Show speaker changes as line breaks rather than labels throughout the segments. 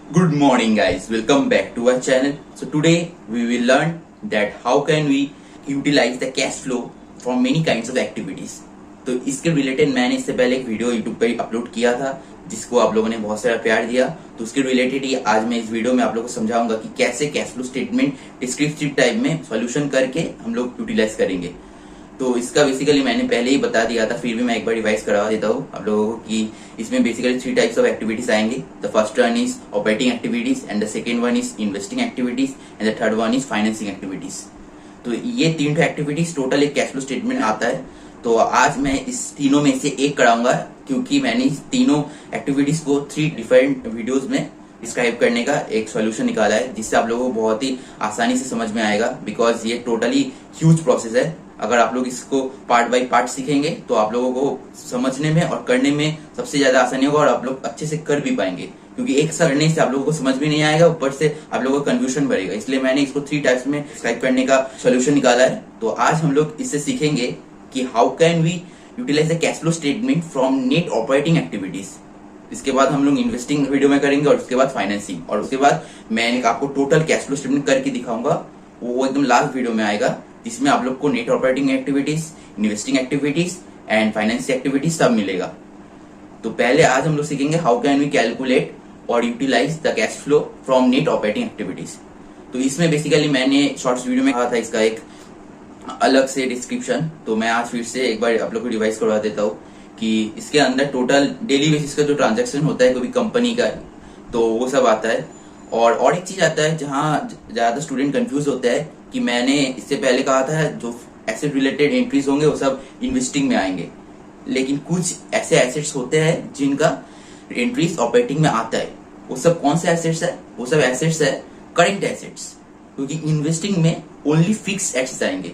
Good morning guys, welcome back to our channel. So today we will learn that how can we utilize the cash flow from many kinds of activities. तो इसके related मैंने इससे पहले एक video YouTube पे upload किया था जिसको आप लोगों ने बहुत सारा प्यार दिया। तो उसके रिलेटेड ही आज मैं इस वीडियो में आप लोगों को समझाऊंगा कि कैसे cash flow statement descriptive type में सॉल्यूशन करके हम लोग यूटिलाइज करेंगे। तो इसका बेसिकली मैंने पहले ही बता दिया था, फिर भी मैं एक बार रिवाइज करवा देता हूँ आप लोगों को कि इसमें बेसिकली 3 टाइप्स ऑफ एक्टिविटीज आएंगे। The first one is operating activities and the second one is investing activities and the third one is financing activities. तो ये 3 एक्टिविटीज टोटल एक कैश फ्लो स्टेटमेंट आता है। तो आज मैं इस तीनों में से एक कराऊंगा क्योंकि मैंने इस तीनों एक्टिविटीज को 3 डिफरेंट वीडियोज में डिस्क्राइब करने का एक सॉल्यूशन निकाला है जिससे आप लोगों को बहुत ही आसानी से समझ में आएगा। बिकॉज ये टोटली ह्यूज प्रोसेस है। अगर आप लोग इसको पार्ट बाय पार्ट सीखेंगे तो आप लोगों को समझने में और करने में सबसे ज्यादा आसानी होगा और आप लोग अच्छे से कर भी पाएंगे, क्योंकि एक साथ करने से आप लोगों को समझ भी नहीं आएगा, ऊपर से आप लोगों का कंफ्यूजन बढ़ेगा। इसलिए मैंने इसको 3 टाइप्स में डिस्क्राइब करने का सोल्यूशन निकाला है। तो आज हम लोग इससे सीखेंगे कि how can we utilize the cash flow statement from net operating activities. इसके बाद हम लोग इन्वेस्टिंग वीडियो में करेंगे और उसके बाद फाइनेंसिंग, और उसके बाद मैं आपको टोटल कैश फ्लो स्टेटमेंट करके दिखाऊंगा। वो एकदम लास्ट वीडियो में आएगा जिसमें आप लोग को net operating activities, investing activities and financing activities सब मिलेगा। तो पहले आज हम लोग सीखेंगे हाउ कैन वी कैलकुलेट और utilize the cash flow from net operating activities. तो इसमें बेसिकली मैंने शॉर्ट्स वीडियो में कहा था इसका एक अलग से डिस्क्रिप्शन, तो मैं आज फिर से एक बार आप लोग को रिवाइज करवा देता हूँ कि इसके अंदर टोटल डेली बेसिस का जो ट्रांजैक्शन होता है कोई कंपनी का, तो वो सब आता है। और एक चीज आता है जहाँ ज्यादा स्टूडेंट कंफ्यूज होता है कि मैंने इससे पहले कहा था जो एसेट रिलेटेड एंट्रीज होंगे वो सब इन्वेस्टिंग में आएंगे, लेकिन कुछ ऐसे एसेट्स होते हैं जिनका एंट्रीज ऑपरेटिंग में आता है। वो सब कौन से एसेट्स है? वो सब एसेट्स है करेंट एसेट्स, क्योंकि इन्वेस्टिंग में ओनली फिक्स एसेट्स आएंगे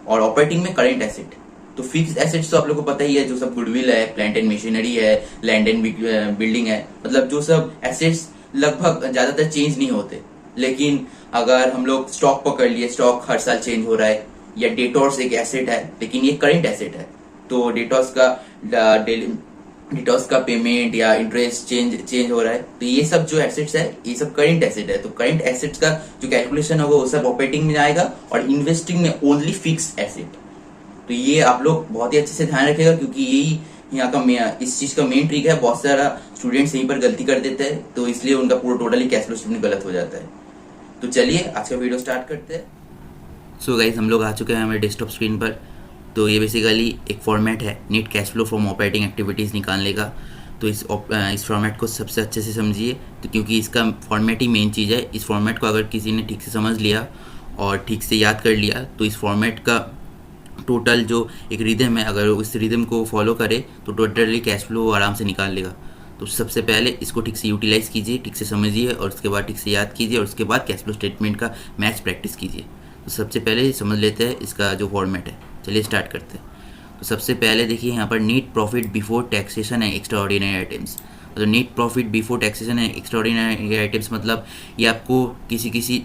और ऑपरेटिंग में करेंट एसेट। तो फिक्स एसेट्स तो आप लोग को पता ही है, जो सब गुडविल है, प्लांट एंड मशीनरी है, लैंड एंड बिल्डिंग है, मतलब जो सब एसेट्स लगभग ज्यादातर चेंज नहीं होते। लेकिन अगर हम लोग स्टॉक पकड़ लिए, स्टॉक हर साल चेंज हो रहा है, या डेटोर्स एक एसेट है लेकिन ये करेंट एसेट है, तो डेटोर्स का पेमेंट या इंटरेस्ट चेंज हो रहा है, तो ये सब जो एसेट्स है ये सब करेंट एसेट है। तो करेंट एसेट्स का जो कैलकुलेशन होगा वो सब ऑपरेटिंग में आएगा और इन्वेस्टिंग में ओनली फिक्स एसेट। तो ये आप लोग बहुत ही अच्छे से ध्यान रखिएगा क्योंकि यही यहाँ का इस चीज का मेन ट्रिक है। बहुत सारा स्टूडेंट्स यहीं पर गलती कर देते हैं, तो इसलिए उनका पूरा टोटली कैश फ्लो स्टेटमेंट गलत हो जाता है। तो चलिए आज का वीडियो स्टार्ट करते हैं। सो गाइस, हम लोग आ चुके हैं हमारे डेस्कटॉप स्क्रीन पर। तो ये बेसिकली एक फॉर्मेट है net cash flow from operating activities निकालने का। तो इस फॉर्मेट को सबसे अच्छे से समझिए, तो क्योंकि इसका फॉर्मेट ही मेन चीज़ है। इस फॉर्मेट को अगर किसी ने ठीक से समझ लिया और ठीक से याद कर लिया तो इस फॉर्मेट का टोटल जो एक रिदम है, अगर उस रिदम को फॉलो करे तो टोटली कैश फ्लो आराम से निकाल लेगा। तो सबसे पहले इसको ठीक से यूटिलाइज कीजिए, ठीक से समझिए और उसके बाद ठीक से याद कीजिए और उसके बाद कैश फ्लो स्टेटमेंट का मैच प्रैक्टिस कीजिए। तो सबसे पहले समझ लेते हैं इसका जो फॉर्मेट है। चलिए स्टार्ट करते हैं। तो सबसे पहले देखिए यहाँ पर net profit before taxation and extraordinary items. तो net profit before taxation and extraordinary items मतलब ये आपको किसी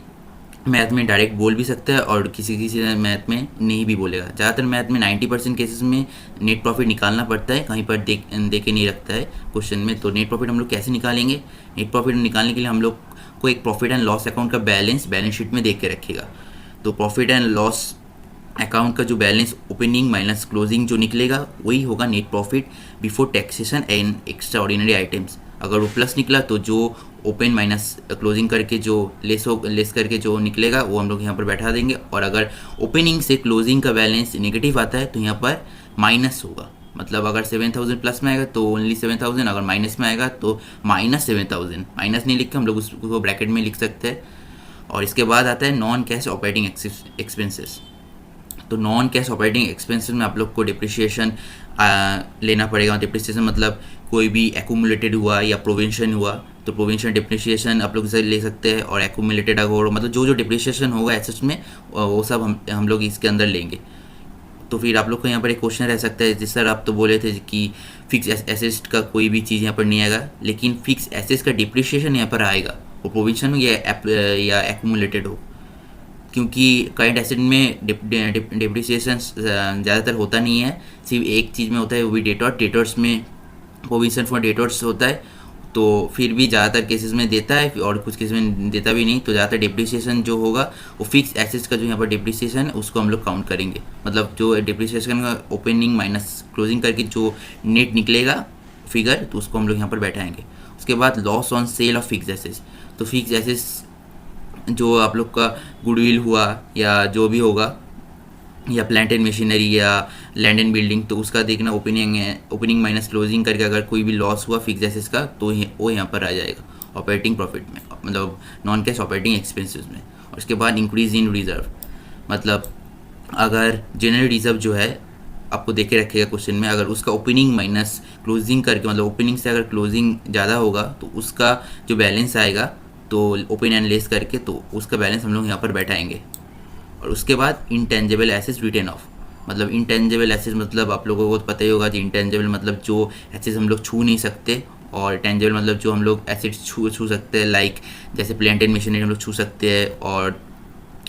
मैथ में डायरेक्ट बोल भी सकता है और किसी मैथ में नहीं भी बोलेगा। ज़्यादातर मैथ में 90% केसेस में नेट प्रॉफिट निकालना पड़ता है, कहीं पर दे के नहीं रखता है क्वेश्चन में। तो नेट प्रॉफिट हम लोग कैसे निकालेंगे? नेट प्रॉफिट निकालने के लिए हम लोग को एक प्रॉफिट एंड लॉस अकाउंट का बैलेंस शीट में देख के रखेगा। तो प्रॉफिट एंड लॉस अकाउंट का जो बैलेंस ओपनिंग माइनस क्लोजिंग जो निकलेगा वही होगा net profit before taxation and extraordinary items. अगर वो प्लस निकला तो जो ओपन माइनस क्लोजिंग करके जो लेस करके जो निकलेगा वो हम लोग यहाँ पर बैठा देंगे। और अगर ओपनिंग से क्लोजिंग का बैलेंस नेगेटिव आता है तो यहाँ पर माइनस होगा। मतलब अगर 7000 प्लस में आएगा तो ओनली 7000, अगर माइनस में आएगा तो -7000। माइनस नहीं लिख के हम लोग उसको ब्रैकेट में लिख सकते हैं। और इसके बाद आता है नॉन कैश ऑपरेटिंग एक्सपेंसेस। तो नॉन कैश ऑपरेटिंग एक्सपेंसेस में आप लोग को डिप्रिशिएशन लेना पड़ेगा। डिप्रिशिएशन मतलब कोई भी एक्यूमुलेटेड हुआ या प्रोविंशन हुआ, तो प्रोविंशन डिप्रिशिएशन आप लोग से ले सकते हैं। और एक्यूमुलेटेड अगर मतलब जो डिप्रिशिएशन होगा एसेट्स में वो सब हम लोग इसके अंदर लेंगे। तो फिर आप लोग को यहाँ पर एक क्वेश्चन रह सकता है, जिस सर आप तो बोले थे कि फिक्स एसेट्स का कोई भी चीज़ यहाँ पर नहीं आएगा, लेकिन फिक्स एसेट्स का डिप्रिशिएशन यहाँ पर आएगा, वो प्रोविंशन हो या एक्यूमुलेटेड हो। क्योंकि करंट एसेट में डिप्रिसिएशन ज़्यादातर होता नहीं है, सिर्फ एक चीज़ में होता है, वो भी डेटर्स में प्रोविजन फॉर डेटर्स होता है। तो फिर भी ज़्यादातर केसेस में देता है और कुछ केसेस में देता भी नहीं। तो ज़्यादातर डिप्रिसिएशन जो होगा वो फिक्स एसेट्स का जो यहाँ पर डिप्रिसिएशन है उसको हम लोग काउंट करेंगे। मतलब जो डिप्रिसिएशन का ओपनिंग माइनस क्लोजिंग करके जो नेट निकलेगा फिगर, तो उसको हम लोग यहाँ पर बैठाएंगे। उसके बाद loss on sale of fix assets. तो फिक्स एसेट्स जो आप लोग का गुडविल हुआ या जो भी होगा, या प्लांट एंड मशीनरी या लैंड एंड बिल्डिंग, तो उसका देखना ओपनिंग माइनस क्लोजिंग करके अगर कोई भी लॉस हुआ फिक्स एसेट्स का तो वो यहाँ पर आ जाएगा ऑपरेटिंग प्रॉफिट में, मतलब नॉन कैश ऑपरेटिंग एक्सपेंसेस में। और उसके बाद इंक्रीज इन रिजर्व, मतलब अगर जनरल रिजर्व जो है आपको देखे रखेगा क्वेश्चन में, अगर उसका ओपनिंग माइनस क्लोजिंग करके, मतलब ओपनिंग से अगर क्लोजिंग ज़्यादा होगा तो उसका जो बैलेंस आएगा, तो ओपन एंड लेस करके, तो उसका बैलेंस हम लोग यहाँ पर बैठाएंगे। और उसके बाद इंटेंजिबल एसेट्स रिटेन ऑफ, मतलब इंटेंजिबल एसेट्स मतलब आप लोगों को तो पता ही होगा कि इंटेंजिबल मतलब जो एसेट्स हम लोग छू नहीं सकते, और टेंजिबल मतलब जो हम लोग एसेट्स छू सकते हैं, लाइक जैसे प्लांट एंड मशीनरी हम लोग छू सकते हैं और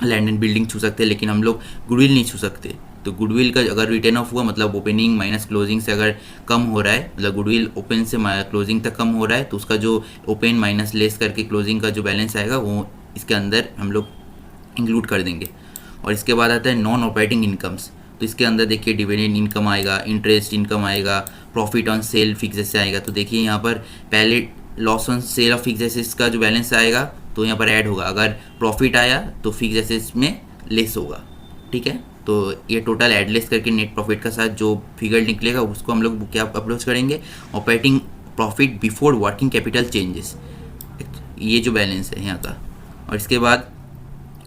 लैंड एंड बिल्डिंग छू सकते हैं, लेकिन हम लोग गुडविल नहीं छू सकते। तो गुडविल का अगर रिटर्न ऑफ हुआ, मतलब ओपनिंग माइनस क्लोजिंग से अगर कम हो रहा है, मतलब गुडविल ओपन से क्लोजिंग तक कम हो रहा है, तो उसका जो ओपन माइनस लेस करके क्लोजिंग का जो बैलेंस आएगा वो इसके अंदर हम लोग इंक्लूड कर देंगे। और इसके बाद आता है नॉन ऑपरेटिंग इनकम्स। तो इसके अंदर देखिए डिविडेंड इनकम आएगा, इंटरेस्ट इनकम आएगा, profit on sale fix assets आएगा। तो देखिए यहाँ पर पहले loss on sale of fix assets का जो बैलेंस आएगा तो यहाँ पर ऐड होगा, अगर प्रॉफिट आया तो फिक्स एसेट्स में लेस होगा, ठीक है। तो ये टोटल एडलेस करके नेट प्रॉफिट का साथ जो फिगर निकलेगा उसको हम लोग क्या अप्रोच करेंगे, operating profit before working capital changes, ये जो बैलेंस है यहाँ का। और इसके बाद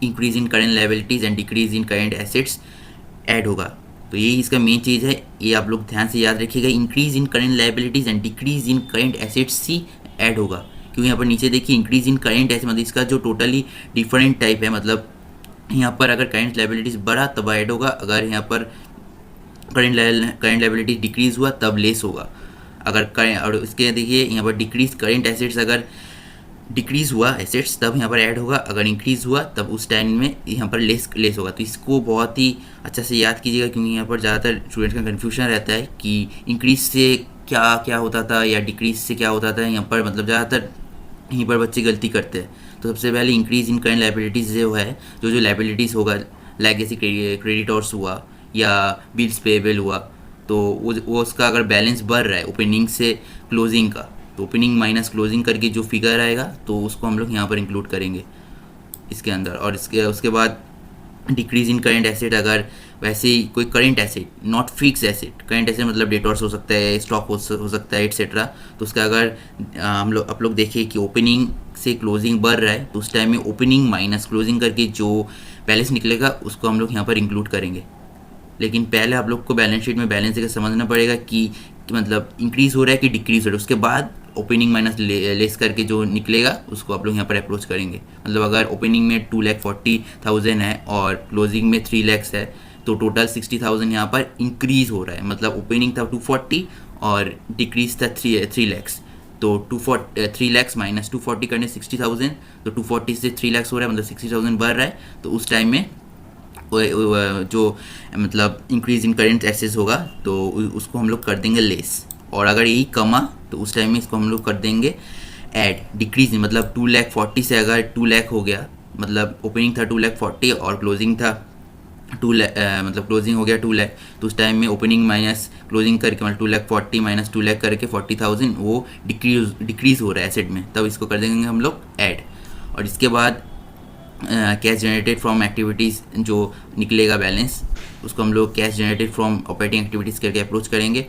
increase in current liabilities and decrease in current assets add होगा। तो यही इसका मेन चीज़ है, ये आप लोग ध्यान से याद रखिएगा, increase in current liabilities and decrease in current assets he add होगा। क्योंकि यहाँ पर नीचे देखिए इंक्रीज इन करेंट एसेट, मतलब इसका जो टोटली डिफरेंट टाइप है, मतलब यहाँ पर अगर करेंट लायबिलिटीज़ बढ़ा तब ऐड होगा, अगर यहाँ पर करेंट लायबिलिटीज डिक्रीज हुआ तब लेस होगा। अगर और इसके देखिए यहाँ पर डिक्रीज करेंट एसेट्स, अगर डिक्रीज हुआ एसेट्स तब यहाँ पर ऐड होगा, अगर इंक्रीज हुआ तब उस टाइम में यहाँ पर लेस होगा। तो इसको बहुत ही अच्छा से याद कीजिएगा, क्योंकि यहाँ पर ज़्यादातर स्टूडेंट्स का कन्फ्यूजन रहता है कि इंक्रीज से क्या क्या होता था या डिक्रीज से क्या होता था। यहाँ पर मतलब ज़्यादातर यहीं पर बच्चे गलती करते हैं। तो सबसे पहले इंक्रीज इन करेंट लायबिलिटीज़ जो है, जो लायबिलिटीज़ होगा, लाइक जैसे क्रेडिटर्स हुआ या बिल्स पेएबल हुआ, तो वो उसका अगर बैलेंस बढ़ रहा है ओपनिंग से क्लोजिंग का, तो ओपनिंग माइनस क्लोजिंग करके जो फिगर आएगा तो उसको हम लोग यहाँ पर इंक्लूड करेंगे इसके अंदर। और उसके बाद डिक्रीज इन करेंट एसेट, अगर वैसे ही कोई current asset, not fix asset, current asset मतलब डेटर्स हो सकता है, स्टॉक हो सकता है, एटसेट्रा, तो उसका अगर आप लोग देखिए कि ओपनिंग से क्लोजिंग बढ़ रहा है तो उस टाइम में ओपनिंग माइनस क्लोजिंग करके जो बैलेंस निकलेगा उसको हम लोग यहाँ पर इंक्लूड करेंगे। लेकिन पहले आप लोग को बैलेंस शीट में बैलेंस देकर समझना पड़ेगा कि मतलब इंक्रीज हो रहा है कि डिक्रीज हो रहा है, उसके बाद ओपनिंग माइनस लेस करके जो निकलेगा उसको आप लोग यहाँ पर अप्रोच करेंगे। मतलब अगर ओपनिंग में 2,40,000 है और क्लोजिंग में 3 लाख है, तो टोटल 60,000 यहाँ पर इंक्रीज हो रहा है। मतलब ओपनिंग था 240 और डिक्रीज था 3 लाख, तो 3 लाख माइनस 240 करने 60,000, तो 240 से 3 लाख हो रहा है, मतलब 60,000 बढ़ रहा है। तो उस टाइम में जो मतलब इंक्रीज इन करेंट एसेट्स होगा तो उसको हम लोग कर देंगे लेस। और अगर यही कमा तो उस टाइम में इसको हम लोग कर देंगे ऐड। डिक्रीज मतलब 2,40,000 से अगर 2 लाख हो गया, मतलब ओपनिंग था 2,40,000 और क्लोजिंग था 2 लाख, मतलब क्लोजिंग हो गया 2 लाख, तो उस टाइम में ओपनिंग माइनस क्लोजिंग करके मतलब 2,40,000 माइनस 2 लाख करके 40,000 वो डिक्रीज हो रहा है एसेट में, तब इसको कर देंगे हम लोग ऐड। और इसके बाद कैश जनरेटेड फ्रॉम एक्टिविटीज़ जो निकलेगा बैलेंस, उसको हम लोग cash generated from operating activities करके अप्रोच करेंगे।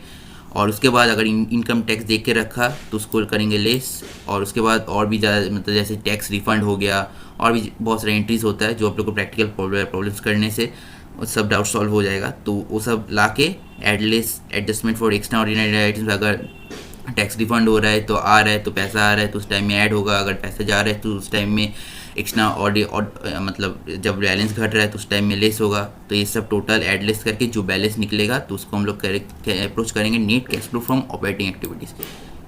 और उसके बाद अगर इनकम टैक्स देख के रखा तो उसको करेंगे लेस। और उसके बाद और भी ज़्यादा मतलब जैसे टैक्स रिफंड हो गया, और भी बहुत सारे एंट्रीज होता है जो आप लोग को प्रैक्टिकल प्रॉब्लम्स करने से सब डाउट सॉल्व हो जाएगा। तो वो सब ला के add less adjustment for extraordinary items, अगर टैक्स रिफंड हो रहा है तो आ रहा है तो पैसा आ रहा है तो उस टाइम में ऐड होगा, अगर पैसा जा रहा है तो उस टाइम में एक्स्ट्रा मतलब जब बैलेंस घट रहा है तो उस टाइम में लेस होगा। तो ये सब टोटल एडलेस करके जो बैलेंस निकलेगा तो उसको हम लोग अप्रोच करेंगे net cash flow from operating activities,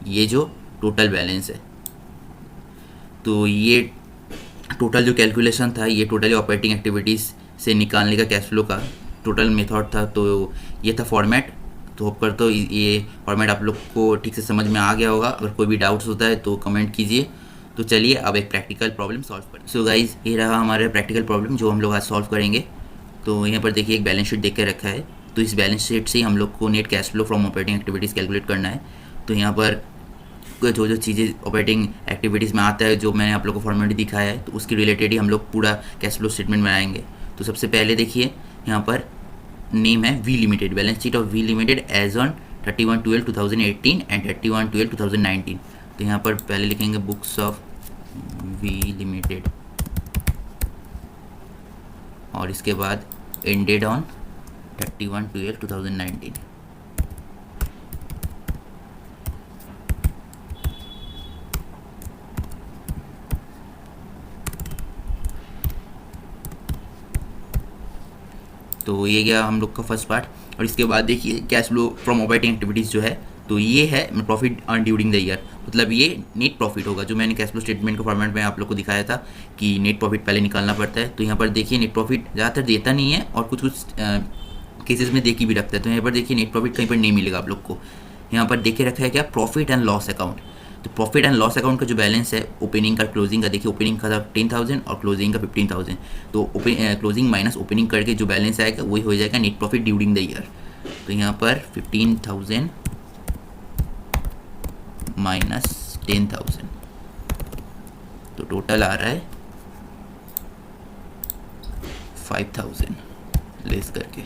ये जो टोटल बैलेंस है। तो ये टोटल जो कैलकुलेशन था ये टोटली ऑपरेटिंग एक्टिविटीज़ से निकालने का कैश फ्लो का टोटल मेथड था। तो ये था फॉर्मेट। तो होप करता हूँ ये फॉर्मेट आप लोग को ठीक से समझ में आ गया होगा। अगर कोई भी डाउट्स होता है तो कमेंट कीजिए। तो चलिए अब एक प्रैक्टिकल प्रॉब्लम सॉल्व करें। सो गाइज, ये रहा हमारा प्रैक्टिकल प्रॉब्लम जो हम लोग आज सॉल्व करेंगे। तो यहाँ पर देखिए एक बैलेंस शीट देख के रखा है। तो इस बैलेंस शीट से ही हम लोग को net cash flow from operating activities calculate करना है। तो यहाँ पर जो जो चीज़ें ऑपरेटिंग एक्टिविटीज़ में आता है, जो मैंने आप लोग को फॉर्मेट दिखाया है, तो उसके रिलेटेड ही हम लोग पूरा कैश फ्लो स्टेटमेंट बनाएंगे। तो सबसे पहले देखिए यहाँ पर नेम है V limited, balance sheet of V limited as on 31/12/2018 and 31/12/2019। तो यहाँ पर पहले लिखेंगे बुक्स ऑफ वी लिमिटेड और इसके बाद एंडेड ऑन 31/12/2019। तो ये गया हम लोग का फर्स्ट पार्ट। और इसके बाद देखिए cash flow from operating activities जो है, तो ये है profit earn during the year, मतलब ये नेट प्रॉफिट होगा। जो मैंने कैश फ्लो स्टेटमेंट के फॉर्मेट में आप लोग को दिखाया था कि नेट प्रॉफिट पहले निकालना पड़ता है। तो यहाँ पर देखिए नेट प्रॉफिट ज़्यादातर देता नहीं है और कुछ कुछ केसेस में दे के भी रखता है। तो यहाँ पर देखिए नेट प्रॉफिट कहीं पर नहीं मिलेगा आप लोग को। यहाँ पर देखे रखा है क्या, प्रॉफिट एंड लॉस अकाउंट। तो प्रॉफिट एंड लॉस अकाउंट का जो बैलेंस है ओपनिंग का क्लोजिंग का, देखिए ओपनिंग का था 10,000 और क्लोजिंग का 15,000। तो क्लोजिंग माइनस ओपनिंग करके जो बैलेंस आएगा वही हो जाएगा net profit during the year. तो यहाँ पर 15,000 माइनस 10,000, तो टोटल आ रहा है 5,000 लेस करके।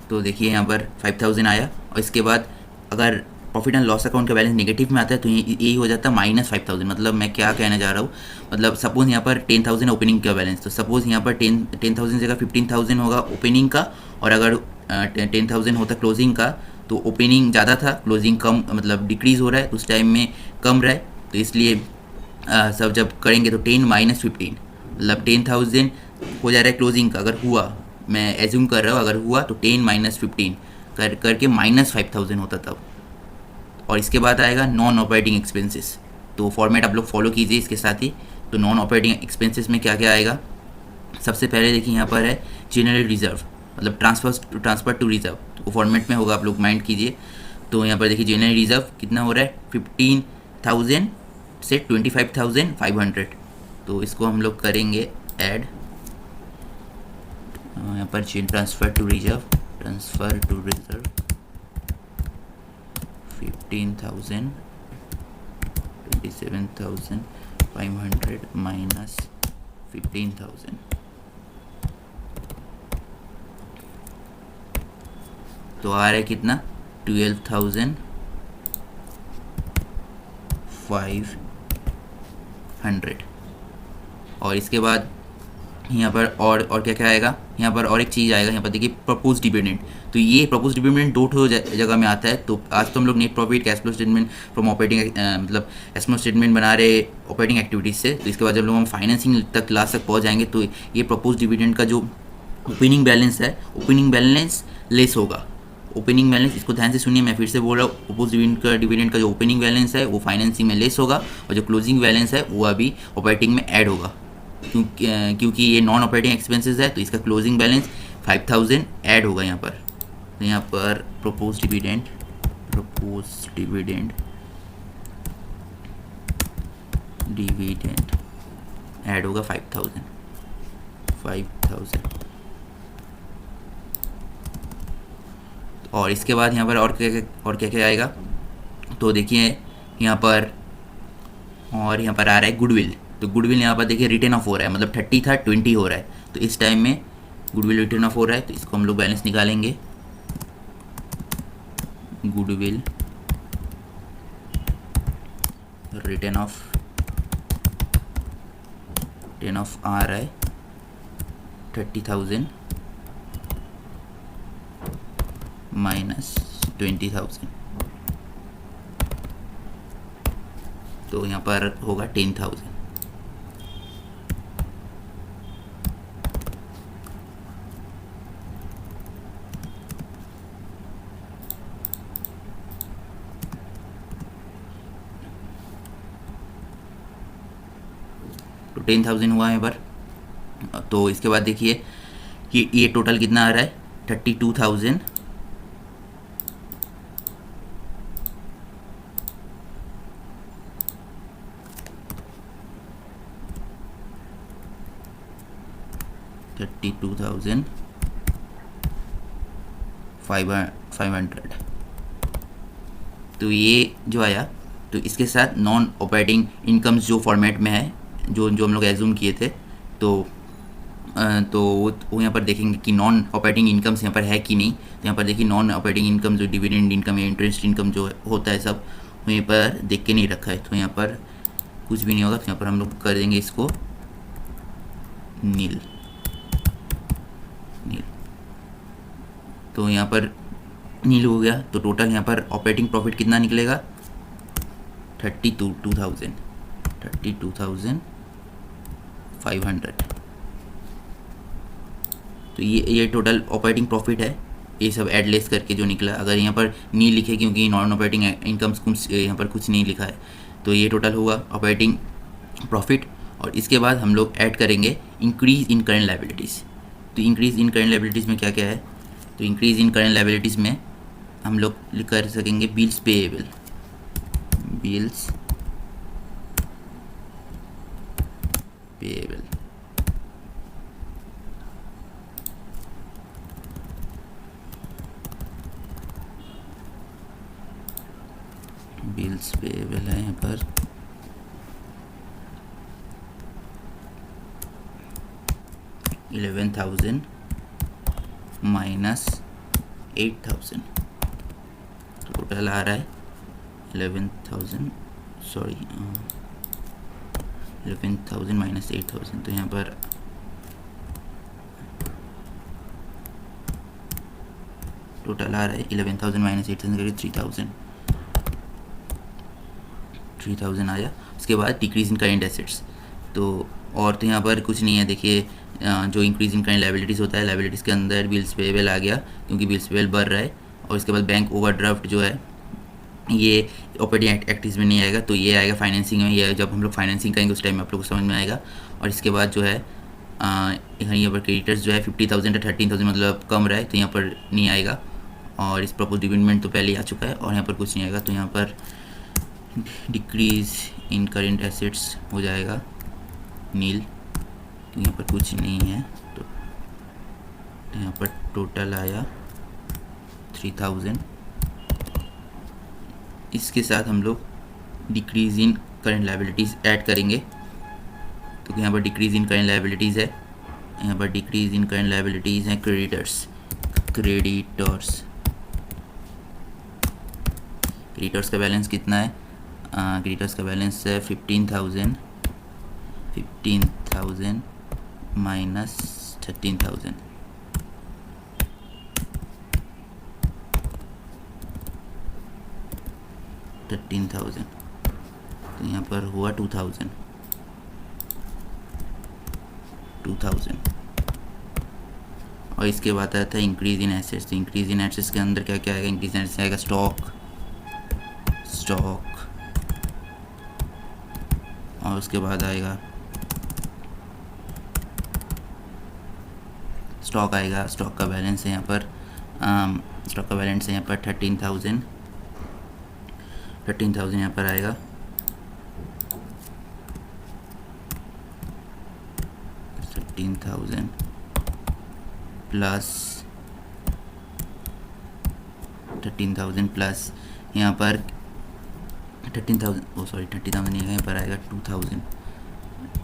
तो देखिए यहाँ पर 5,000 आया। और इसके बाद अगर प्रॉफिट एंड लॉस अकाउंट का बैलेंस नेगेटिव में आता है तो यही हो जाता है -5,000। मतलब मैं क्या कहना चाह रहा हूँ, मतलब सपोज यहाँ पर 10,000 ओपनिंग का बैलेंस, तो सपोज यहाँ पर 10,000 जगह 15,000 होगा ओपनिंग का, और अगर 10,000 होता क्लोजिंग का, तो ओपनिंग ज़्यादा था क्लोजिंग कम, मतलब डिक्रीज़ हो रहा है, तो उस टाइम में कम रहा है। तो इसलिए सब जब करेंगे तो 10 - 15, मतलब 10,000 हो जा रहा है क्लोजिंग का, अगर हुआ, मैं एज्यूम कर रहा हूँ अगर हुआ तो 10 - 15 करके -5,000 होता तब। और इसके बाद आएगा नॉन ऑपरेटिंग एक्सपेंसेस। तो फॉर्मेट आप लोग फॉलो कीजिए इसके साथ ही। तो नॉन ऑपरेटिंग एक्सपेंसेस में क्या क्या आएगा, सबसे पहले देखिए यहाँ पर है जनरल रिजर्व, मतलब ट्रांसफर टू रिजर्व। तो फॉर्मेट में होगा, आप लोग माइंड कीजिए। तो यहाँ पर देखिए जनरल रिजर्व कितना हो रहा है, 15,000 से 25,500। तो इसको हम लोग करेंगे ऐड यहाँ पर ट्रांसफर टू रिजर्व 15,000 27,500 माइनस 15,000। तो आ रहा है कितना, 12,500। और इसके बाद यहाँ पर और क्या क्या आएगा, यहाँ पर और एक चीज़ आएगा, यहाँ पर देखिए प्रपोज डिविडेंड। तो ये प्रपोज डिविडेंड दो जगह में आता है। तो आज तो हम लोग net profit cash flow statement from operating मतलब कैश फ्लो स्टेटमेंट बना रहे ऑपरेटिंग एक्टिविटीज़ से। तो इसके बाद जब लोग हम फाइनेंसिंग तक क्लास तक पहुँच जाएंगे तो ये प्रपोज डिविडेंड का जो ओपनिंग बैलेंस है, ओपनिंग बैलेंस लेस होगा। ओपनिंग बैलेंस, इसको ध्यान से सुनिए, मैं फिर से बोल रहा हूँ, प्रपोज डिविडेंड का जो ओपनिंग बैलेंस है वो फाइनेंसिंग में लेस होगा, और जो क्लोजिंग बैलेंस है वो अभी ऑपरेटिंग में ऐड होगा। क्योंकि ये नॉन ऑपरेटिंग एक्सपेंसेस है तो इसका क्लोजिंग बैलेंस 5,000 ऐड होगा यहाँ पर। तो यहाँ पर प्रपोज डिविडेंड ऐड होगा 5,000। और इसके बाद यहाँ पर और क्या क्या आएगा, तो देखिए यहाँ पर आ रहा है गुडविल। तो गुडविल यहाँ पर देखिए रिटर्न ऑफ हो रहा है, मतलब 30 था 20 हो रहा है। तो इस टाइम में गुडविल रिटर्न ऑफ हो रहा है, तो इसको हम लोग बैलेंस निकालेंगे। गुडविल रिटर्न ऑफ आ रहा है 30,000 माइनस 20,000। तो यहाँ पर होगा 10,000। 10,000 हुआ यहाँ पर। तो इसके बाद देखिए ये टोटल कितना आ रहा है, 32,000 32,500। तो ये जो आया, तो इसके साथ नॉन ऑपरेटिंग इनकम्स जो फॉर्मेट में है, जो जो हम लोग एज्यूम किए थे, तो वो यहाँ पर देखेंगे कि नॉन ऑपरेटिंग इनकम्स यहाँ पर है कि नहीं। तो यहाँ पर देखिए नॉन ऑपरेटिंग इनकम जो डिविडेंड इनकम या इंटरेस्ट इनकम जो होता है सब वहीं पर देख के नहीं रखा है, तो यहाँ पर कुछ भी नहीं होगा। तो यहाँ पर हम लोग कर देंगे इसको नील। तो यहाँ पर नील हो गया। तो टोटल यहाँ पर ऑपरेटिंग प्रॉफिट कितना निकलेगा, 32,500। तो ये टोटल ऑपरेटिंग प्रॉफिट है, ये सब एड लेस करके जो निकला। अगर यहाँ पर नहीं लिखे क्योंकि नॉन ऑपरेटिंग इनकम्स यहाँ पर कुछ नहीं लिखा है, तो ये टोटल हुआ ऑपरेटिंग प्रॉफिट। और इसके बाद हम लोग ऐड करेंगे इंक्रीज इन करेंट लायबिलिटीज़। तो इंक्रीज इन करेंट लायबिलिटीज़ में क्या क्या है, तो इंक्रीज इन करेंट लायबिलिटीज़ में हम लोग कर सकेंगे bills payable, bills payable. Bills payable है यहाँ पर, $11,000 माइनस 8,000। टोटल आ रहा है 11,000 माइनस 8,000। तो यहाँ पर टोटल आ रहा है 11,000 माइनस 8,000 करीब 3,000 आया। उसके बाद डिक्रीज इन करेंट एसेट्स। तो और तो यहाँ पर कुछ नहीं है। देखिए जो इंक्रीज इन करेंट लायबिलिटीज़ होता है, लायबिलिटीज़ के अंदर बिल्स पेएबल आ गया क्योंकि बिल्स पेएबल बढ़ रहा है। और इसके बाद बैंक ओवरड्राफ्ट जो है ये ऑपरेटिंग एक्टिविटीज़ में नहीं आएगा, तो ये आएगा फाइनेंसिंग में। ये जब हम लोग फाइनेंसिंग करेंगे उस टाइम में आप लोग को समझ में आएगा। और इसके बाद जो है यहाँ पर क्रेडिटर्स जो है 50,000 या 13,000 मतलब कम रहा है, तो यहाँ पर नहीं आएगा। और इस प्रपोज डिविडेंड तो पहले ही आ चुका है और यहाँ पर कुछ नहीं आएगा। तो यहाँ पर डिक्रीज इन करेंट एसेट्स हो जाएगा नील, तो यहाँ पर कुछ नहीं है। तो यहाँ पर टोटल आया 3,000। इसके साथ हम लोग decrease in current liabilities add करेंगे। तो यहाँ पर डिक्रीज इन करेंट लायबिलिटीज़ है, यहाँ पर डिक्रीज इन करेंट लायबिलिटीज़ हैं क्रेडिटर्स का बैलेंस कितना है, क्रेडिटर्स का बैलेंस है 15,000 माइनस 13,000। तो यहाँ पर हुआ 2,000। और इसके बाद आता है इंक्रीज इन एसेट्स। तो इंक्रीज इन एसेट्स के अंदर क्या क्या आएगा, इंक्रीज इन एसेट्स आएगा स्टॉक, और उसके बाद आएगा स्टॉक आएगा। स्टॉक का बैलेंस है यहाँ पर 13,000 यहाँ पर आएगा। प्लस 13,000 प्लस यहाँ पर 30,000 नहीं है, यहाँ पर आएगा 2,000।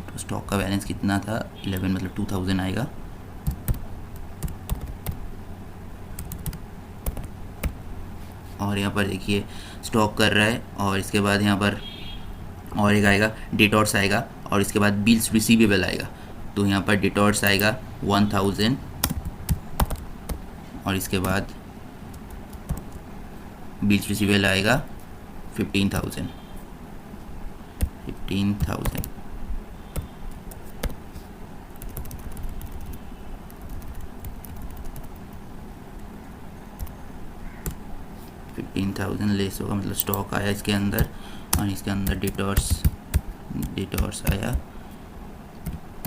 तो स्टॉक का बैलेंस कितना था 11 मतलब 2,000 आएगा। और यहाँ पर देखिए स्टॉक कर रहा है। और इसके बाद यहाँ पर और एक आएगा डेटॉर्स आएगा, और इसके बाद बिल्स रिसीवेबल आएगा। तो यहाँ पर डेटॉर्स आएगा 1,000 और इसके बाद बिल्स रिसीवेबल आएगा 15,000। लेस होगा मतलब स्टॉक आया इसके अंदर, और इसके अंदर डेटॉर्स आया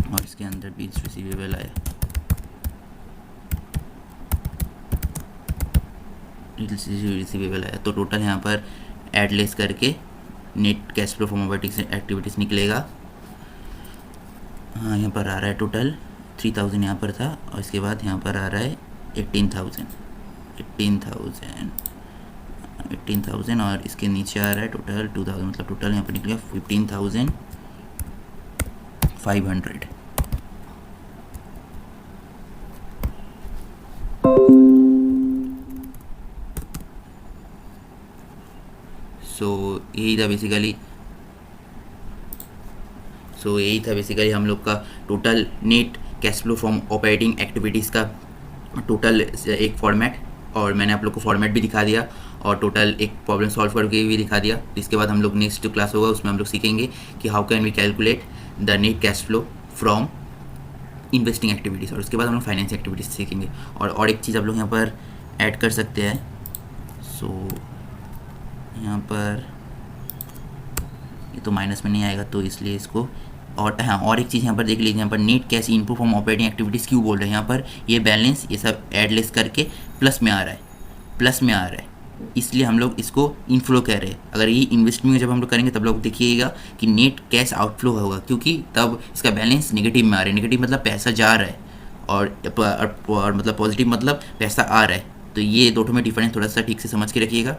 और इसके अंदर बिल्स रिसीवेबल आया, रिसीवेबल आया। तो टोटल यहाँ पर एड लेस करके net cash flow from operating activities निकलेगा। हाँ, यहाँ पर आ रहा है टोटल 3000 यहाँ पर था, और इसके बाद यहाँ पर आ रहा है 18,000 और इसके नीचे आ रहा है टोटल 2000, मतलब टोटल यहाँ पर निकलेगा 15,500। यही था बेसिकली हम लोग का total net cash flow from operating activities का टोटल एक फॉर्मेट, और मैंने आप लोग को फॉर्मेट भी दिखा दिया और टोटल एक प्रॉब्लम सॉल्व करके भी दिखा दिया। इसके बाद हम लोग नेक्स्ट जो क्लास होगा उसमें हम लोग सीखेंगे कि how can we calculate the net cash flow from investing activities, और उसके बाद हम लोग फाइनेंस एक्टिविटीज़ सीखेंगे। और एक चीज़ आप लोग यहाँ पर ऐड कर सकते हैं। यहाँ पर ये तो माइनस में नहीं आएगा, तो इसलिए इसको, और हाँ, और एक चीज़ यहाँ पर देख लीजिए, यहाँ पर net cash input from operating activities क्यों बोल रहे हैं, यहाँ पर ये बैलेंस ये सब एड लेस करके प्लस में आ रहा है, इसलिए हम लोग इसको इनफ्लो कह रहे हैं। अगर ये इन्वेस्टमेंट में जब हम लोग करेंगे तब लोग देखिएगा कि नेट कैश आउटफ्लो होगा, क्योंकि तब इसका बैलेंस नेगेटिव में आ रहा है। नेगेटिव मतलब पैसा जा रहा है, और मतलब पॉजिटिव मतलब पैसा आ रहा है। तो ये दोनों में डिफरेंस थोड़ा सा ठीक से समझ के रखिएगा।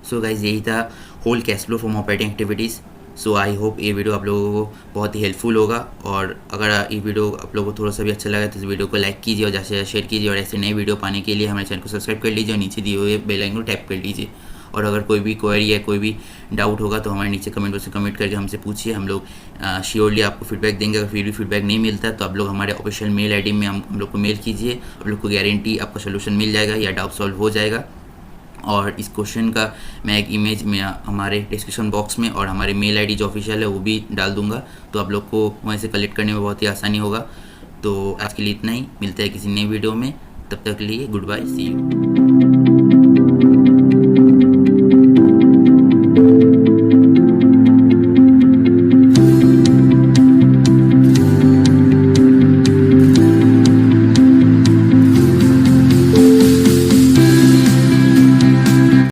सो गाइज, यही था whole cash flow from operating activities. So I hope ये वीडियो आप लोगों को बहुत ही हेल्पफुल होगा, और अगर ये वीडियो आप लोगों को थोड़ा सा भी अच्छा लगा तो इस वीडियो को लाइक कीजिए और ज़्यादा से ज़्यादा शेयर कीजिए, और ऐसे नए वीडियो पाने के लिए हमारे चैनल को सब्सक्राइब कर लीजिए और नीचे दिए हुए बेल आइकन को टैप कर लीजिए। और अगर कोई भी क्वेरी या कोई भी डाउट होगा तो हमारे नीचे कमेंट बॉक्स में कमेंट करके हमसे पूछिए। हम लोग श्योरली आपको फीडबैक देंगे। अगर फिर भी फीडबैक नहीं मिलता है तो आप लोग हमारे ऑफिशियल मेल आईडी में हम लोग को मेल कीजिए, आप लोग को गारंटी आपका सोल्यूशन मिल जाएगा या डाउट सॉल्व हो जाएगा। और इस क्वेश्चन का मैं एक इमेज में हमारे डिस्क्रिप्शन बॉक्स में और हमारे मेल आईडी जो ऑफिशियल है वो भी डाल दूंगा, तो आप लोग को वहीं से कलेक्ट करने में बहुत ही आसानी होगा। तो आज के लिए इतना ही, मिलते हैं किसी नए वीडियो में, तब तक के लिए गुड बाय, सी यू।